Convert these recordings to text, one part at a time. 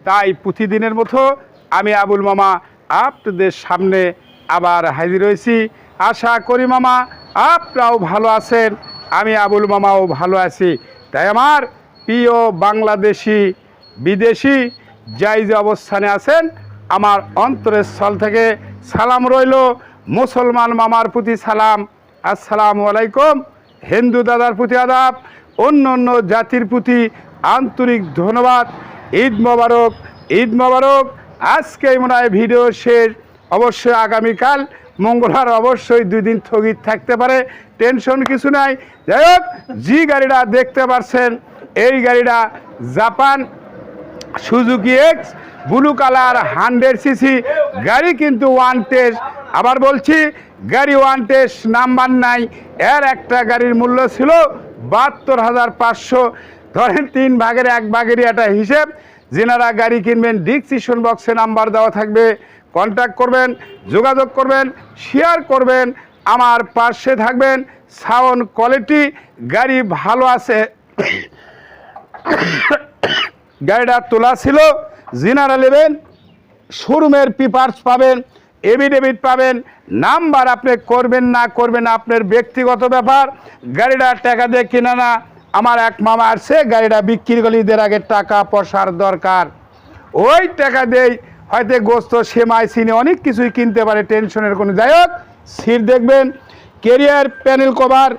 তাই প্রতিদিনের মতো আমি আবুল মামা আপনাদের সামনে আবার হাজির হয়েছি। আশা করি মামা আপনারাও ভালো আছেন, আমি আবুল মামাও ভালো আছি। তাই আমার প্রিয় বাংলাদেশি বিদেশি যাই যে অবস্থানে আছেন, আমার অন্তরের স্থল থেকে সালাম রইল। মুসলমান মামার প্রতি সালাম, আসসালামু আলাইকুম। হিন্দু দাদার প্রতি আদাব, অন্য অন্য জাতির প্রতি আন্তরিক ধন্যবাদ। ঈদ মোবারক, ঈদ মোবারক। আজকেই মনে হয় ভিডিও শেষ, অবশ্যই আগামীকাল মঙ্গলবার অবশ্যই 2 দিন স্থগিত থাকতে পারে, টেনশন কিছু নাই। যাই হোক, যে গাড়িটা দেখতে পাচ্ছেন এই গাড়িটা Japan Suzuki x blue colour 100cc গাড়ি, কিন্তু ওয়ান টেস্ট। আবার বলছি, গাড়ি ওয়ান টেস্ট, নাম্বার নাই। এর একটা গাড়ির মূল্য ছিল 72,500। ধরেন 3 ভাগের 1 ভাগেরই একটা হিসেব। যেনারা গাড়ি কিনবেন ডিসক্রিপশন বক্সে নাম্বার দেওয়া থাকবে, কন্ট্যাক্ট করবেন, যোগাযোগ করবেন, শেয়ার করবেন, আমার পাশে থাকবেন। সাউন্ড কোয়ালিটি গাড়ি ভালো আছে। গাড়িটা তোলা ছিল, যিনারা নেবেন শোরুমের পেপারস পাবেন, এভিডেভিট পাবেন। নাম্বার আপনি করবেন না করবেন আপনার ব্যক্তিগত ব্যাপার। গাড়িটা টাকা দিয়ে কিনা না। আমার এক মামা আসছে, গাড়িটা বিক্রি করলে ঈদের আগে টাকা পয়সার দরকার, ওই টাকা দেই হয়তো গোস্ত সেমাই চিনি অনেক কিছুই কিনতে পারে, টেনশনের কোনো। যাই হোক, সিট দেখবেন, carrier panel cover,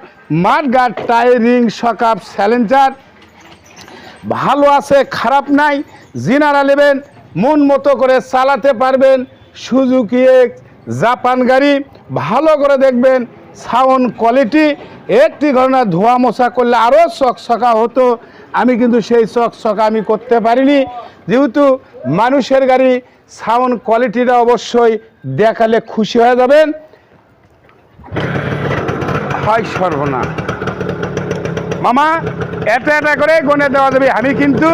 mudguard, tyre, ring, shock up, Challenger ভালো আছে, খারাপ নাই। যিনারা নেবেন মন মতো করে চালাতে পারবেন। সুজুকি এক্স জাপান গাড়ি, ভালো করে দেখবেন। সাউন্ড কোয়ালিটি একটি ঘটনা ধোয়া মোছা করলে আরও চকচকা হতো, আমি কিন্তু সেই চকচকা আমি করতে পারিনি, যেহেতু মানুষের গাড়ি। সাউন্ড কোয়ালিটিটা অবশ্যই দেখালে খুশি হয়ে যাবেন। হয় সর্বনা মামা, এটা করে গনে দেওয়া যাবে। আমি কিন্তু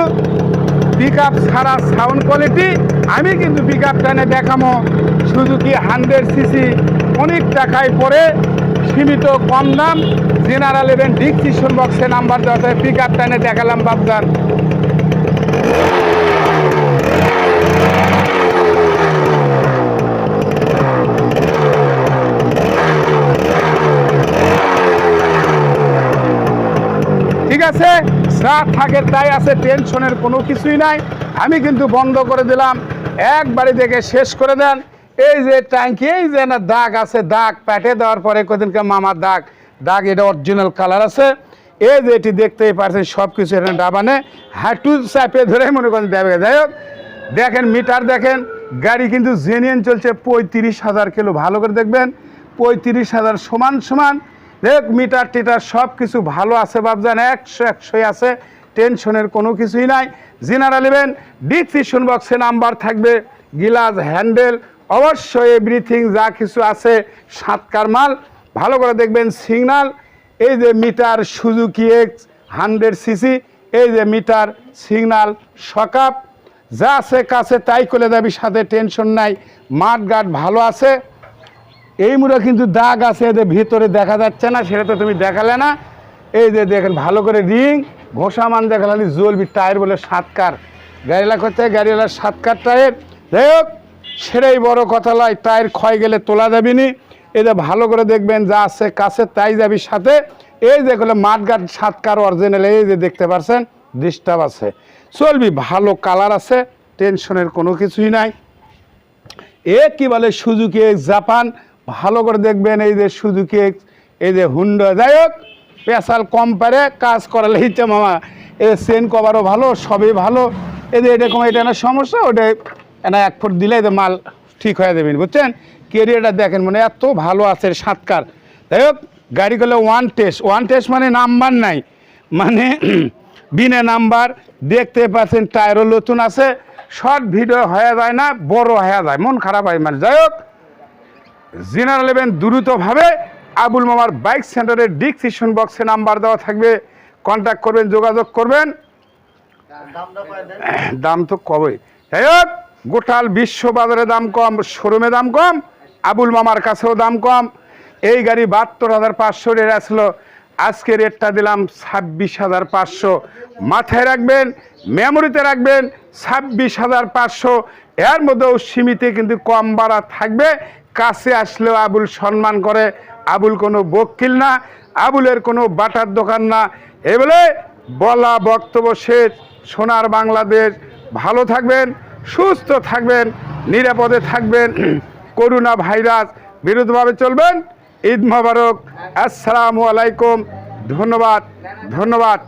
পিক আপ ছাড়া সাউন্ড কোয়ালিটি, আমি কিন্তু পিক আপ টানে দেখামো। সুজুকি 100cc অনেক টাকায় পড়ে, সীমিত কম দাম। যেনারা নেবেন ডিসক্রিপশন বক্সে নাম্বার দেওয়া আছে, পিক আপ টানে দেখালাম বাবজান। ঠিক আছে, যা থাকে তাই আছে, টেনশনের কোনো কিছুই নাই। আমি কিন্তু বন্ধ করে দিলাম, একবারে দেখে শেষ করে দেন। এই যে ট্যাঙ্কি, এই যে না দাগ আছে, দাগ প্যাটে দেওয়ার পরে কদিনকে মামার দাগ, এটা অরিজিনাল কালার আছে। এই যে এটি দেখতেই পারছেন, সব কিছু এখানে ডাবানে হাঁটু চাপে ধরে মনে করেন দেবে। যাই হোক, দেখেন মিটার দেখেন, গাড়ি কিন্তু জেনুইন চলছে 35,000 কিলো। ভালো করে দেখবেন, 35,000 সমান সমান। দেখ মিটার টিটার সব কিছু ভালো আছে বাবজান, 100 আছে, টেনশনের কোনো কিছুই নাই। যিনারা নেবেন ডিসক্রিপশন বক্সে নাম্বার থাকবে, গিলাস, হ্যান্ডেল, অবশ্যই এভরিথিং যা কিছু আছে সাতকার মাল। ভালো করে দেখবেন সিগনাল, এই যে মিটার সুজুকি এক্স 100cc, এই যে মিটার, সিগনাল, শকআপ যা আছে কাছে তাই করে দেবি, সাথে টেনশন নাই। মাঠ গার্ড ভালো আছে। এই মুড়া কিন্তু দাগ আছে, এদের ভিতরে দেখা যাচ্ছে না, সেটা তো তুমি দেখালে না। এই যে দেখেন ভালো করে রিং ঘষা মান দেখালি জ্বলবি। টায়ার বলে 7কার, গাড়িলা করতে গাড়িওয়ালা 7কার টায়ার। যাই হোক, সেটাই বড় কথা নয়, টায়ার ক্ষয় গেলে তোলা যাবি নি। এই যে ভালো করে দেখবেন, যা আছে কাছে তাই যাবি সাথে। এই যে মাঠগার্ড 7কার অরিজিনাল, এই যে দেখতে পাচ্ছেন ডিস্টার্ব আছে, চলবি। ভালো কালার আছে, টেনশনের কোনো কিছুই নাই। এ কি বলে সুজুকি এক্স জাপান, ভালো করে দেখবেন। এই যে সুজুকি এক্স, এই যে হুন্ডা। যাই হোক, স্পেশাল কম পারে কাজ করালে ইচ্ছে মামা। এই চেন কভারও ভালো, সবই ভালো। এই যে এরকম এটা না সমস্যা, ওটা না 1 ফুট দিলে যে মাল ঠিক হয়ে যাবেন, বুঝছেন। কেরিয়ারটা দেখেন, মানে এত ভালো আছে 7কার। যাই হোক, গাড়িগুলো ওয়ান টেস্ট মানে নাম্বার নাই, মানে বিনা নাম্বার। দেখতে পাচ্ছেন টায়ারও নতুন আছে। শর্ট ভিডিও হয়ে যায় না, বড় হয়ে যায়, মন খারাপ হয় মানে। যাই হোক, যিনারা নেবেন দ্রুতভাবে আবুল মামার বাইক সেন্টারের ডিসক্রিপশন বক্সে নাম্বার দেওয়া থাকবে, কন্ট্যাক্ট করবেন, যোগাযোগ করবেন। দাম তো কবে। যাই হোক, গোটাল বিশ্ব বাজারে দাম কম, শোরুমে দাম কম, আবুল মামার কাছেও দাম কম। এই গাড়ি 72,500 আসলো। আজকে রেটটা দিলাম 26,500। মাথায় রাখবেন, মেমোরিতে রাখবেন, 26,500। এর মধ্যেও সীমিত কিন্তু কম বাড়া থাকবে। কাছে আসলেও আবুল সম্মান করে। আবুল কোনো বকিল না, আবুলের কোনো বাটার দোকান না। এই বলে বলা বক্তব্য শেষ। সোনার বাংলাদেশ, ভালো থাকবেন, সুস্থ থাকবেন, নিরাপদে থাকবেন, করোনা ভাইরাস বিরুদ্ধভাবে চলবেন। ঈদ মোবারক, আসসালামু আলাইকুম। ধন্যবাদ, ধন্যবাদ।